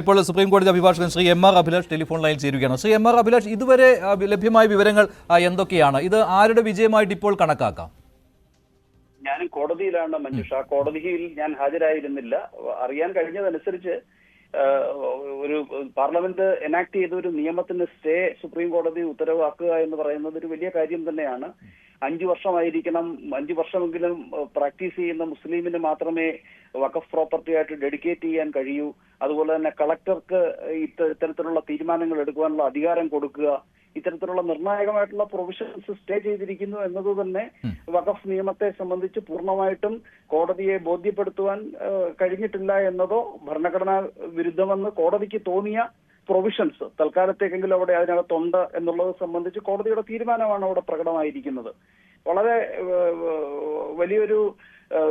ഇപ്പോൾ സുപ്രീം കോടതി അഭിഭാഷകൻ ശ്രീ എം.ആർ. അഭിലാഷ് ടെലിഫോൺ ലൈനിൽ ചേരുകയാണ്. ശ്രീ എം.ആർ. അഭിലാഷ്, ഇതുവരെ ലഭ്യമായ വിവരങ്ങൾ എന്തൊക്കെയാണ്? ഇത് ആരുടെ വിജയമായിട്ട് ഇപ്പോൾ കണക്കാക്കാം? ഞാൻ കോടതിയിലാണ് മഞ്ജുഷ. കോടതിയിൽ ഞാൻ ഹാജരായിരുന്നില്ല. അറിയാൻ കഴിഞ്ഞതനുസരിച്ച് ഒരു പാർലമെന്റ് എനാക്ട് ചെയ്ത ഒരു നിയമത്തിന് സ്റ്റേ സുപ്രീം കോടതി ഉത്തരവാക്കുക എന്ന് പറയുന്നത് ഒരു വലിയ കാര്യം തന്നെയാണ്. 5 വർഷമായിരിക്കണം, 5 വർഷമെങ്കിലും പ്രാക്ടീസ് ചെയ്യുന്ന മുസ്ലിമിന് മാത്രമേ വഖഫ് പ്രോപ്പർട്ടി ആയിട്ട് ഡെഡിക്കേറ്റ് ചെയ്യാൻ കഴിയൂ. അതുപോലെ തന്നെ കളക്ടർക്ക് ഇത്തരത്തിലുള്ള തീരുമാനങ്ങൾ എടുക്കുവാനുള്ള അധികാരം കൊടുക്കുക, ഇത്തരത്തിലുള്ള നിർണായകമായിട്ടുള്ള പ്രൊവിഷൻസ് സ്റ്റേ ചെയ്തിരിക്കുന്നു എന്നത് തന്നെ വഖഫ് നിയമത്തെ സംബന്ധിച്ച് പൂർണ്ണമായിട്ടും കോടതിയെ ബോധ്യപ്പെടുത്തുവാൻ കഴിഞ്ഞിട്ടില്ല എന്നതോ ഭരണഘടനാ വിരുദ്ധമെന്ന് കോടതിക്ക് തോന്നിയ പ്രൊവിഷൻസ് തൽക്കാലത്തേക്കെങ്കിലും അവിടെ അതിനകത്തുണ്ട് എന്നുള്ളത് സംബന്ധിച്ച് കോടതിയുടെ തീരുമാനമാണ് അവിടെ പ്രകടമായിരിക്കുന്നത്. വളരെ വലിയൊരു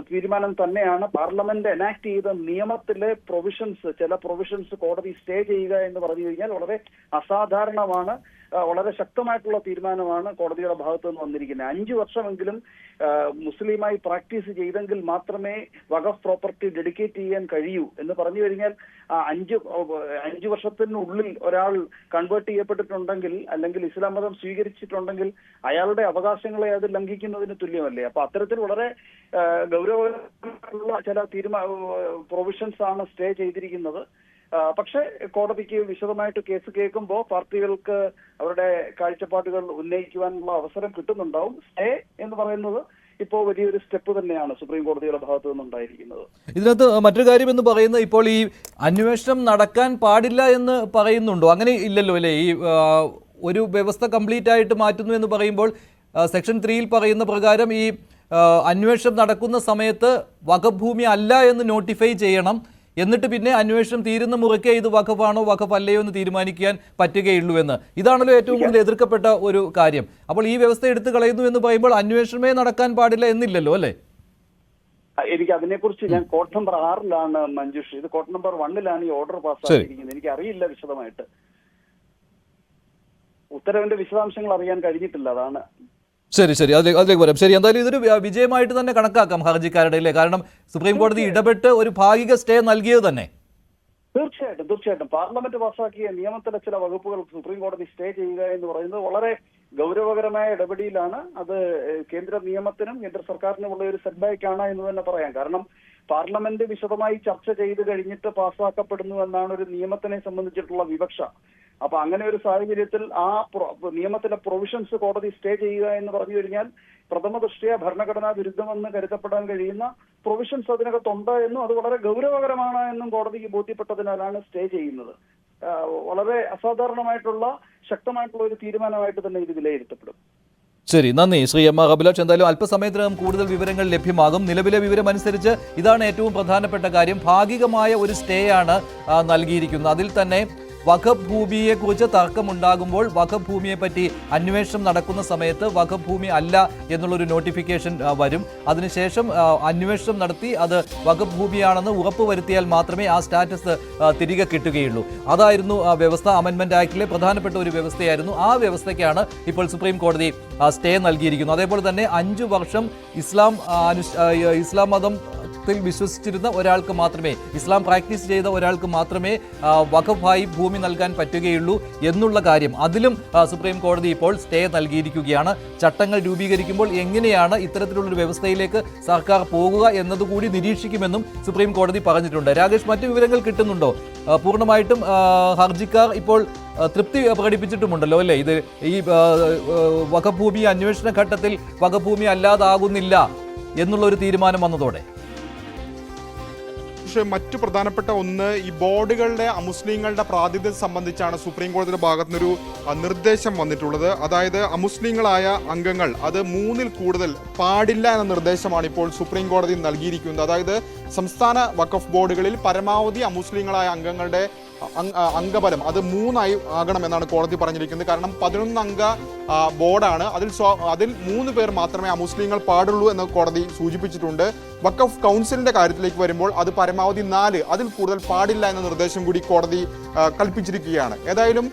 തീരുമാനം തന്നെയാണ്. പാർലമെന്റ് എനാക്ട് ചെയ്ത നിയമത്തിലെ പ്രൊവിഷൻസ്, ചില പ്രൊവിഷൻസ് കോടതി സ്റ്റേ ചെയ്യുക എന്ന് പറഞ്ഞു കഴിഞ്ഞാൽ വളരെ അസാധാരണമാണ്. വളരെ ശക്തമായിട്ടുള്ള തീരുമാനമാണ് കോടതിയുടെ ഭാഗത്ത് നിന്ന് വന്നിരിക്കുന്നത്. 5 വർഷമെങ്കിലും മുസ്ലിമായി പ്രാക്ടീസ് ചെയ്തെങ്കിൽ മാത്രമേ വഖഫ് പ്രോപ്പർട്ടി ഡെഡിക്കേറ്റ് ചെയ്യാൻ കഴിയൂ എന്ന് പറഞ്ഞു കഴിഞ്ഞാൽ 5 വർഷത്തിനുള്ളിൽ ഒരാൾ കൺവേർട്ട് ചെയ്യപ്പെട്ടിട്ടുണ്ടെങ്കിൽ അല്ലെങ്കിൽ ഇസ്ലാം മതം സ്വീകരിച്ചിട്ടുണ്ടെങ്കിൽ അയാളുടെ അവകാശങ്ങളെ അത് ലംഘിക്കുന്നതിന് തുല്യമല്ലേ? അപ്പൊ അത്തരത്തിൽ വളരെ ഗൗരവമുള്ള ചില പ്രൊവിഷൻസ് ആണ് സ്റ്റേ ചെയ്തിരിക്കുന്നത്. പക്ഷെ കോടതിക്ക് വിശദമായിട്ട് കേസ് കേൾക്കുമ്പോൾ പാർട്ടികൾക്ക് അവരുടെ കാഴ്ചപ്പാടുകൾ ഉന്നയിക്കുവാനുള്ള അവസരം കിട്ടുന്നുണ്ടാവും. സ്റ്റേ എന്ന് പറയുന്നത് ഇപ്പോൾ വലിയൊരു സ്റ്റെപ്പ് തന്നെയാണ് സുപ്രീം കോടതിയുടെ ഭാഗത്തു നിന്നുണ്ടായിരിക്കുന്നത്. ഇതിനകത്ത് മറ്റൊരു കാര്യം എന്ന് പറയുന്നത്, ഇപ്പോൾ ഈ അന്വേഷണം നടക്കാൻ പാടില്ല എന്ന് പറയുന്നുണ്ടോ? അങ്ങനെ ഇല്ലല്ലോ അല്ലേ? ഈ ഒരു വ്യവസ്ഥ കംപ്ലീറ്റ് ആയിട്ട് മാറ്റുന്നു എന്ന് പറയുമ്പോൾ സെക്ഷൻ 3 പറയുന്ന പ്രകാരം ഈ അന്വേഷണം നടക്കുന്ന സമയത്ത് വഖഫ് ഭൂമി അല്ല എന്ന് നോട്ടിഫൈ ചെയ്യണം. എന്നിട്ട് പിന്നെ അന്വേഷണം തീരുന്ന മുറയ്ക്ക് ഇത് വഖഫാണോ വഖഫ് അല്ലയോ എന്ന് തീരുമാനിക്കാൻ പറ്റുകയുള്ളൂ എന്ന്. ഇതാണല്ലോ ഏറ്റവും കൂടുതൽ എതിർക്കപ്പെട്ട ഒരു കാര്യം. അപ്പോൾ ഈ വ്യവസ്ഥ എടുത്തു കളയുന്നു എന്ന് പറയുമ്പോൾ അന്വേഷണമേ നടക്കാൻ പാടില്ല എന്നില്ലല്ലോ അല്ലേ? എനിക്ക് അതിനെക്കുറിച്ച് ഞാൻ കോഡ് നമ്പർ 6 മഞ്ജുഷ്, ഇത് കോഡ് നമ്പർ 1 ഈ ഓർഡർ പാസ്സാക്കിയിരിക്കുന്നത്. എനിക്ക് അറിയില്ല വിശദമായിട്ട്. ഉത്തരവിന്റെ വിശദാംശങ്ങൾ അറിയാൻ കഴിഞ്ഞിട്ടില്ല, അതാണ്. ശരി, അതിലേക്ക് വരാം. ശരി, എന്തായാലും ഇതൊരു വിജയമായിട്ട് തന്നെ കണക്കാക്കാം ഹർജിക്കാരുടെ അല്ലേ? കാരണം സുപ്രീം കോടതി ഇടപെട്ട് ഒരു ഭാഗിക സ്റ്റേ നൽകിയത് തന്നെ. തീർച്ചയായിട്ടും പാർലമെന്റ് പാസ്സാക്കിയ നിയമത്തിലെ ചില വകുപ്പുകൾ സുപ്രീം കോടതി സ്റ്റേ ചെയ്യുക എന്ന് പറയുന്നത് വളരെ ഗൗരവകരമായ ഇടപെടലാണ്. അത് കേന്ദ്ര നിയമത്തിനും കേന്ദ്ര സർക്കാരിനുമുള്ള ഒരു സെറ്റ് ബാക്ക് ആണ് എന്ന് തന്നെ പറയാം. കാരണം പാർലമെന്റ് വിശദമായി ചർച്ച ചെയ്ത് കഴിഞ്ഞിട്ട് പാസ്സാക്കപ്പെടുന്നു എന്നാണ് ഒരു നിയമത്തിനെ സംബന്ധിച്ചിട്ടുള്ള വിവക്ഷ. അപ്പൊ അങ്ങനെ ഒരു സാഹചര്യത്തിൽ ആ നിയമത്തിലെ പ്രൊവിഷൻസ് കോടതി സ്റ്റേ ചെയ്യുക എന്ന് പറഞ്ഞു കഴിഞ്ഞാൽ പ്രഥമ ദൃഷ്ട്യാ ഭരണഘടനാ വിരുദ്ധമെന്ന് കരുതപ്പെടാൻ കഴിയുന്ന പ്രൊവിഷൻസ് അതിനകത്തുണ്ട് എന്നും അത് വളരെ ഗൗരവകരമാണ് എന്നും കോടതിക്ക് ബോധ്യപ്പെട്ടതിനാലാണ് സ്റ്റേ ചെയ്യുന്നത്. വളരെ അസാധാരണമായിട്ടുള്ള ശക്തമായിട്ടുള്ള ഒരു തീരുമാനമായിട്ട് തന്നെ ഇത് വിലയിരുത്തപ്പെടും. ശരി, നന്ദി ശ്രീ എം.ആർ. അഭിലാഷ്. എന്തായാലും അല്പസമയത്തിനകം കൂടുതൽ വിവരങ്ങൾ ലഭ്യമാകും. നിലവിലെ വിവരമനുസരിച്ച് ഇതാണ് ഏറ്റവും പ്രധാനപ്പെട്ട കാര്യം. ഭാഗികമായ ഒരു സ്റ്റേ ആണ് നൽകിയിരിക്കുന്നത്. അതിൽ തന്നെ വഖഫ് ഭൂമിയെക്കുറിച്ച് തർക്കമുണ്ടാകുമ്പോൾ വഖഫ് ഭൂമിയെപ്പറ്റി അന്വേഷണം നടക്കുന്ന സമയത്ത് വഖഫ് ഭൂമി അല്ല എന്നുള്ളൊരു നോട്ടിഫിക്കേഷൻ വരും. അതിനുശേഷം അന്വേഷണം നടത്തി അത് വഖഫ് ഭൂമിയാണെന്ന് ഉറപ്പുവരുത്തിയാൽ മാത്രമേ ആ സ്റ്റാറ്റസ് തിരികെ കിട്ടുകയുള്ളൂ. അതായിരുന്നു വ്യവസ്ഥ. അമെൻമെന്റ് ആക്ടിലെ പ്രധാനപ്പെട്ട ഒരു വ്യവസ്ഥയായിരുന്നു. ആ വ്യവസ്ഥയ്ക്കാണ് ഇപ്പോൾ സുപ്രീം കോടതി സ്റ്റേ നൽകിയിരിക്കുന്നത്. അതേപോലെ തന്നെ 5 വർഷം ഇസ്ലാം മതം വിശ്വസിച്ചിരുന്ന ഒരാൾക്ക് മാത്രമേ, ഇസ്ലാം പ്രാക്ടീസ് ചെയ്ത ഒരാൾക്ക് മാത്രമേ വഖഫായി ഭൂമി നൽകാൻ പറ്റുകയുള്ളൂ എന്നുള്ള കാര്യം, അതിലും സുപ്രീം കോടതി ഇപ്പോൾ സ്റ്റേ നൽകിയിരിക്കുകയാണ്. ചട്ടങ്ങൾ രൂപീകരിക്കുമ്പോൾ എങ്ങനെയാണ് ഇത്തരത്തിലുള്ളൊരു വ്യവസ്ഥയിലേക്ക് സർക്കാർ പോകുക എന്നതുകൂടി നിരീക്ഷിക്കുമെന്നും സുപ്രീം കോടതി പറഞ്ഞിട്ടുണ്ട്. രാകേഷ്, മറ്റു വിവരങ്ങൾ കിട്ടുന്നുണ്ടോ? പൂർണ്ണമായിട്ടും ഹർജിക്കാർ ഇപ്പോൾ തൃപ്തി പ്രകടിപ്പിച്ചിട്ടുമുണ്ടല്ലോ അല്ലേ? ഇത് ഈ വഖഫ് ഭൂമി അന്വേഷണ ഘട്ടത്തിൽ വഖഫ് ഭൂമി അല്ലാതാകുന്നില്ല എന്നുള്ള ഒരു തീരുമാനം വന്നതോടെ മറ്റു പ്രധാനപ്പെട്ട ഒന്ന്, ഈ ബോർഡുകളുടെ അമുസ്ലിങ്ങളുടെ പ്രാതിനിധ്യം സംബന്ധിച്ചാണ് സുപ്രീം കോടതിയുടെ ഭാഗത്തുനിന്നൊരു നിർദ്ദേശം വന്നിട്ടുള്ളത്. അതായത് അമുസ്ലിങ്ങളായ അംഗങ്ങൾ അത് 3-ൽ കൂടുതൽ പാടില്ല എന്ന നിർദ്ദേശമാണ് ഇപ്പോൾ സുപ്രീം കോടതി നൽകിയിരിക്കുന്നത്. അതായത് സംസ്ഥാന വഖഫ് ബോർഡുകളിൽ പരമാവധി അമുസ്ലിങ്ങളായ അംഗങ്ങളുടെ അംഗബലം അത് 3 ആകണമെന്നാണ് കോടതി പറഞ്ഞിരിക്കുന്നത്. കാരണം 11 അംഗ ബോർഡാണ്. അതിൽ 3 പേർ മാത്രമേ അമുസ്ലിങ്ങൾ പാടുള്ളൂ എന്ന് കോടതി സൂചിപ്പിച്ചിട്ടുണ്ട്. വഖഫ് കൗൺസിലിന്റെ കാര്യത്തിലേക്ക് വരുമ്പോൾ അത് പരമാവധി 4, അതിൽ കൂടുതൽ പാടില്ല എന്ന നിർദ്ദേശം കൂടി കോടതി കൽപ്പിച്ചിരിക്കുകയാണ്. ഏതായാലും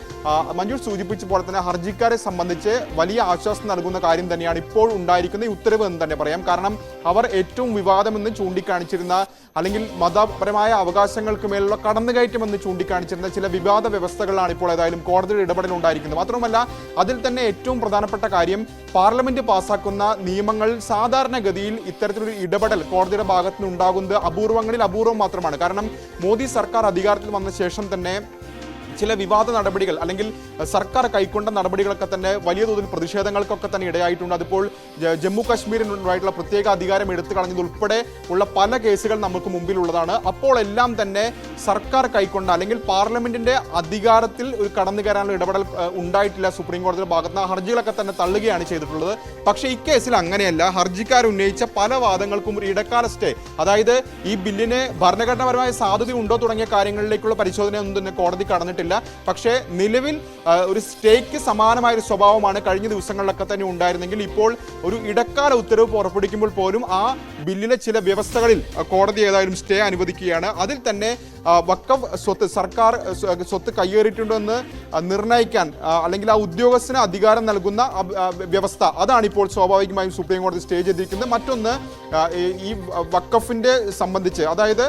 മഞ്ജുഷ് സൂചിപ്പിച്ച പോലെ തന്നെ ഹർജിക്കാരെ സംബന്ധിച്ച് വലിയ ആശ്വാസം നൽകുന്ന കാര്യം തന്നെയാണ് ഇപ്പോൾ ഉണ്ടായിരിക്കുന്ന ഈ ഉത്തരവ് എന്ന് തന്നെ പറയാം. കാരണം അവർ ഏറ്റവും വിവാദമെന്ന് ചൂണ്ടിക്കാണിച്ചിരുന്ന അല്ലെങ്കിൽ മതപരമായ അവകാശങ്ങൾക്ക് മേലുള്ള കടന്നുകയറ്റമെന്ന് ചൂണ്ടിക്കാണിച്ചിരുന്ന ചില വിവാദ വ്യവസ്ഥകളാണ് ഇപ്പോൾ ഏതായാലും കോടതിയുടെ ഇടപെടൽ ഉണ്ടായിരിക്കുന്നത്. മാത്രമല്ല അതിൽ തന്നെ ഏറ്റവും പ്രധാനപ്പെട്ട കാര്യം പാർലമെന്റ് പാസാക്കുന്ന നിയമങ്ങൾ സാധാരണഗതിയിൽ ഇത്തരത്തിലൊരു ഇടപെടൽ കോടതിയുടെ ഭാഗത്ത് നിന്ന് ഉണ്ടാകുന്നത് അപൂർവങ്ങളിൽ അപൂർവം മാത്രമാണ്. കാരണം മോദി സർക്കാർ അധികാരത്തിൽ വന്ന ശേഷം തന്നെ ചില വിവാദ നടപടികൾ അല്ലെങ്കിൽ സർക്കാർ കൈക്കൊണ്ട നടപടികളൊക്കെ തന്നെ വലിയ തോതിൽ പ്രതിഷേധങ്ങൾക്കൊക്കെ തന്നെ ഇടയായിട്ടുണ്ട്. അതിപ്പോൾ ജമ്മു കാശ്മീരിനുണ്ടായിട്ടുള്ള പ്രത്യേക അധികാരം എടുത്തു കളഞ്ഞതുൾപ്പെടെ ഉള്ള പല കേസുകൾ നമുക്ക് മുമ്പിലുള്ളതാണ്. അപ്പോൾ എല്ലാം തന്നെ സർക്കാർ കൈക്കൊണ്ട അല്ലെങ്കിൽ പാർലമെന്റിന്റെ അധികാരത്തിൽ ഒരു കടന്നു കയറാനുള്ള ഇടപെടൽ ഉണ്ടായിട്ടില്ല സുപ്രീം കോടതിയുടെ ഭാഗത്ത്. ആ ഹർജികളൊക്കെ തന്നെ തള്ളുകയാണ് ചെയ്തിട്ടുള്ളത്. പക്ഷേ ഇക്കേസിൽ അങ്ങനെയല്ല. ഹർജിക്കാർ ഉന്നയിച്ച പല വാദങ്ങൾക്കും ഒരു ഇടക്കാല സ്റ്റേ, അതായത് ഈ ബില്ലിന് ഭരണഘടനാപരമായ സാധ്യതയുണ്ടോ തുടങ്ങിയ കാര്യങ്ങളിലേക്കുള്ള പരിശോധനയൊന്നും തന്നെ കോടതി കടന്നിട്ടില്ല. പക്ഷേ നിലവിൽ ഒരു സ്റ്റേക്ക് സമാനമായ ഒരു സ്വഭാവമാണ് കഴിഞ്ഞ ദിവസങ്ങളിലൊക്കെ തന്നെ ഉണ്ടായിരുന്നെങ്കിൽ ഇപ്പോൾ ഒരു ഇടക്കാല ഉത്തരവ് പുറപ്പെടുവിക്കുമ്പോൾ പോലും ആ ബില്ലിലെ ചില വ്യവസ്ഥകളിൽ കോടതി ഏതായാലും സ്റ്റേ അനുവദിക്കുകയാണ്. അതിൽ തന്നെ വഖഫ് സ്വത്ത്, സർക്കാർ സ്വത്ത് കയ്യേറിയിട്ടുണ്ടെന്ന് നിർണ്ണയിക്കാൻ അല്ലെങ്കിൽ ആ ഉദ്യോഗസ്ഥന് അധികാരം നൽകുന്ന വ്യവസ്ഥ, അതാണ് ഇപ്പോൾ സ്വാഭാവികമായും സുപ്രീം കോടതി സ്റ്റേ ചെയ്തിരിക്കുന്നത്. മറ്റൊന്ന് ഈ വഖഫിന്റെ സംബന്ധിച്ച്, അതായത്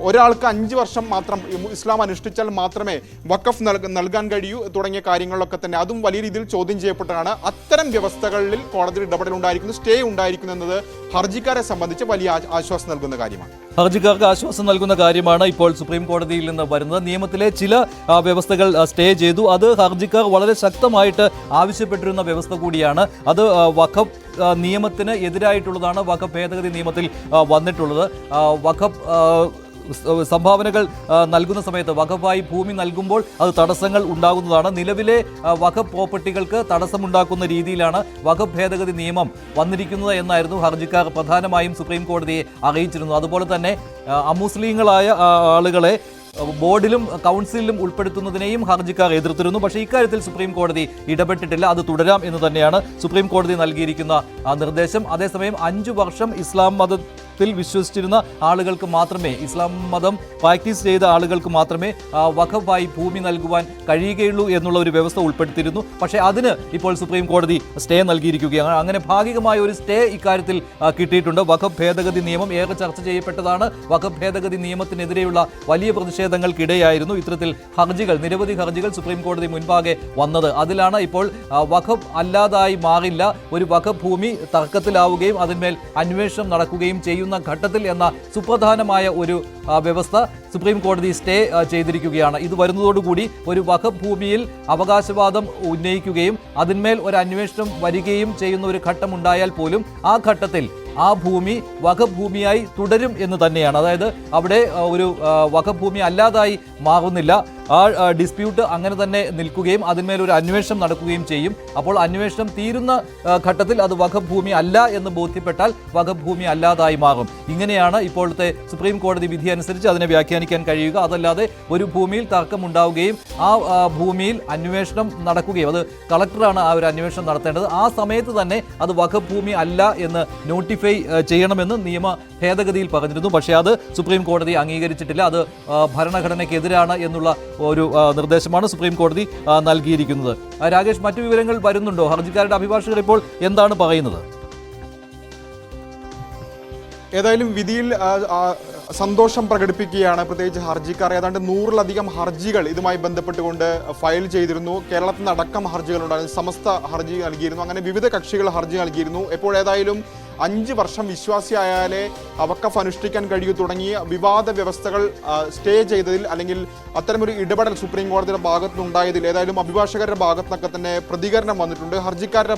ഒരാൾക്ക് 5 വർഷം മാത്രം ഇസ്ലാം അനുഷ്ഠിച്ചാൽ മാത്രമേ വഖഫ് നൽകാൻ കഴിയൂ തുടങ്ങിയ കാര്യങ്ങളിലൊക്കെ തന്നെ അതും വലിയ രീതിയിൽ ചോദ്യം ചെയ്യപ്പെട്ടതാണ്. അത്തരം വ്യവസ്ഥകളിൽ കോടതി ഇടപെടൽ ഉണ്ടായിരിക്കുന്നു, സ്റ്റേ ഉണ്ടായിരിക്കുന്നു എന്നത് ഹർജിക്കാരെ സംബന്ധിച്ച് വലിയ ആശ്വാസം നൽകുന്ന കാര്യമാണ്. ഹർജിക്കാർക്ക് ആശ്വാസം നൽകുന്ന കാര്യമാണ് ഇപ്പോൾ സുപ്രീം കോടതിയിൽ നിന്ന് വരുന്നത്. നിയമത്തിലെ ചില വ്യവസ്ഥകൾ സ്റ്റേ ചെയ്തു. അത് ഹർജിക്കാർ വളരെ ശക്തമായിട്ട് ആവശ്യപ്പെട്ടിരുന്ന വ്യവസ്ഥ കൂടിയാണ്. അത് വഖഫ് നിയമത്തിന് എതിരായിട്ടുള്ളതാണ്. വഖഫ് ഭേദഗതി നിയമത്തിൽ വന്നിട്ടുള്ളത്. വഖഫ് സംഭാവനകൾ നൽകുന്ന സമയത്ത് വഖഫായി ഭൂമി നൽകുമ്പോൾ അത് തടസ്സങ്ങൾ ഉണ്ടാകുന്നതാണ്. നിലവിലെ വഖഫ് പ്രോപ്പർട്ടികൾക്ക് തടസ്സമുണ്ടാക്കുന്ന രീതിയിലാണ് വഖഫ് ഭേദഗതി നിയമം വന്നിരിക്കുന്നത് എന്നായിരുന്നു ഹർജിക്കാർ പ്രധാനമായും സുപ്രീം കോടതിയെ അറിയിച്ചിരുന്നത്. അതുപോലെ തന്നെ അമുസ്ലിങ്ങളായ ആളുകളെ ബോർഡിലും കൗൺസിലിലും ഉൾപ്പെടുത്തുന്നതിനെയും ഹർജിക്കാർ എതിർത്തിരുന്നു. പക്ഷേ ഇക്കാര്യത്തിൽ സുപ്രീം കോടതി ഇടപെട്ടിട്ടില്ല. അത് തുടരാം എന്ന് തന്നെയാണ് സുപ്രീം കോടതി നൽകിയിരിക്കുന്ന നിർദ്ദേശം. അതേസമയം 5 വർഷം ഇസ്ലാം മതത്തിൽ വിശ്വസിച്ചിരുന്ന ആളുകൾക്ക് മാത്രമേ, ഇസ്ലാം മതം പ്രാക്ടീസ് ചെയ്ത ആളുകൾക്ക് മാത്രമേ വഖഫായി ഭൂമി നൽകുവാൻ കഴിയുകയുള്ളൂ എന്നുള്ള ഒരു വ്യവസ്ഥ ഉൾപ്പെടുത്തിയിരുന്നു. പക്ഷേ അതിന് ഇപ്പോൾ സുപ്രീം കോടതി സ്റ്റേ നൽകിയിരിക്കുകയാണ്. അങ്ങനെ ഭാഗികമായ ഒരു സ്റ്റേ ഇക്കാര്യത്തിൽ കിട്ടിയിട്ടുണ്ട്. വഖഫ് ഭേദഗതി നിയമം ഏറെ ചർച്ച ചെയ്യപ്പെട്ടതാണ്. വഖഫ് ഭേദഗതി നിയമത്തിനെതിരെയുള്ള വലിയ പ്രതിഷേധങ്ങൾക്കിടെയായിരുന്നു ഇത്തരത്തിൽ നിരവധി ഹർജികൾ സുപ്രീം കോടതി മുൻപാകെ വന്നത്. അതിലാണ് ഇപ്പോൾ വഖഫ് അല്ലാതായി മാറില്ല, ഒരു വഖഫ് ഭൂമി തർക്കത്തിലാവുകയും അതിന്മേൽ അന്വേഷണം നടക്കുകയും ചെയ്യുന്ന ഘട്ടത്തിൽ എന്ന സുപ്രധാനമായ ഒരു വ്യവസ്ഥ സുപ്രീം കോടതി സ്റ്റേ ചെയ്തിരിക്കുകയാണ്. ഇത് വരുന്നതോടുകൂടി ഒരു വഖഫ് ഭൂമിയിൽ അവകാശവാദം ഉന്നയിക്കുകയും അതിന്മേൽ ഒരു അന്വേഷണം വരികയും ചെയ്യുന്ന ഒരു ഘട്ടം ഉണ്ടായാൽ പോലും ആ ഘട്ടത്തിൽ ആ ഭൂമി വഖഫ് ഭൂമിയായി തുടരും എന്ന് തന്നെയാണ്. അതായത് അവിടെ ഒരു വഖഫ് ഭൂമി അല്ലാതായി മാറുന്നില്ല. ആ ഡിസ്പ്യൂട്ട് അങ്ങനെ തന്നെ നിൽക്കുകയും അതിന്മേൽ ഒരു അന്വേഷണം നടക്കുകയും ചെയ്യും. അപ്പോൾ അന്വേഷണം തീരുന്ന ഘട്ടത്തിൽ അത് വഖഫ് ഭൂമി അല്ല എന്ന് ബോധ്യപ്പെട്ടാൽ വഖഫ് ഭൂമി അല്ലാതായി മാറും. ഇങ്ങനെയാണ് ഇപ്പോഴത്തെ സുപ്രീം കോടതി വിധി അനുസരിച്ച് അതിനെ വ്യാഖ്യാനിക്കാൻ കഴിയുക. അതല്ലാതെ ഒരു ഭൂമിയിൽ തർക്കമുണ്ടാവുകയും ആ ഭൂമിയിൽ അന്വേഷണം നടക്കുകയും, അത് കളക്ടറാണ് ആ ഒരു അന്വേഷണം നടത്തേണ്ടത്, ആ സമയത്ത് തന്നെ അത് വഖഫ് ഭൂമി അല്ല എന്ന് നോട്ടിഫൈ ചെയ്യണമെന്ന് നിയമ ഭേദഗതിയിൽ പറഞ്ഞിരുന്നു. പക്ഷേ അത് സുപ്രീം കോടതി അംഗീകരിച്ചിട്ടില്ല. അത് ഭരണഘടനയ്ക്കെതിരാണ് എന്നുള്ള ഒരു നിർദ്ദേശമാണ് സുപ്രീം കോടതി നൽകിയിരിക്കുന്നത്. രാകേഷ്, മറ്റു വിവരങ്ങൾ വരുന്നുണ്ടോ? ഹർജിക്കാരുടെ അഭിഭാഷകർ ഇപ്പോൾ എന്താണ് പറയുന്നത്? ഏതായാലും വിധിയിൽ സന്തോഷം പ്രകടിപ്പിക്കുകയാണ് പ്രത്യേകിച്ച് ഹർജിക്കാർ. ഏതാണ്ട് 100-ലധികം ഹർജികൾ ഇതുമായി ബന്ധപ്പെട്ടുകൊണ്ട് ഫയൽ ചെയ്തിരുന്നു. കേരളത്തിൽ നിന്ന് അടക്കം ഹർജികളുണ്ടായിരുന്നു. സമസ്ത ഹർജി നൽകിയിരുന്നു. അങ്ങനെ വിവിധ കക്ഷികൾ ഹർജി നൽകിയിരുന്നു. ഇപ്പോൾ ഏതായാലും 5 വർഷം വിശ്വാസിയായാലേ വഖഫ് അനുഷ്ഠിക്കാൻ കഴിയൂ തുടങ്ങിയ വിവാദ വ്യവസ്ഥകൾ സ്റ്റേ ചെയ്തതിൽ അല്ലെങ്കിൽ അത്തരമൊരു ഇടപെടൽ സുപ്രീം കോടതിയുടെ ഭാഗത്തുനിന്നുണ്ടായതിൽ ഏതായാലും അഭിഭാഷകരുടെ ഭാഗത്തുനിന്നൊക്കെ തന്നെ പ്രതികരണം വന്നിട്ടുണ്ട്. ഹർജിക്കാരുടെ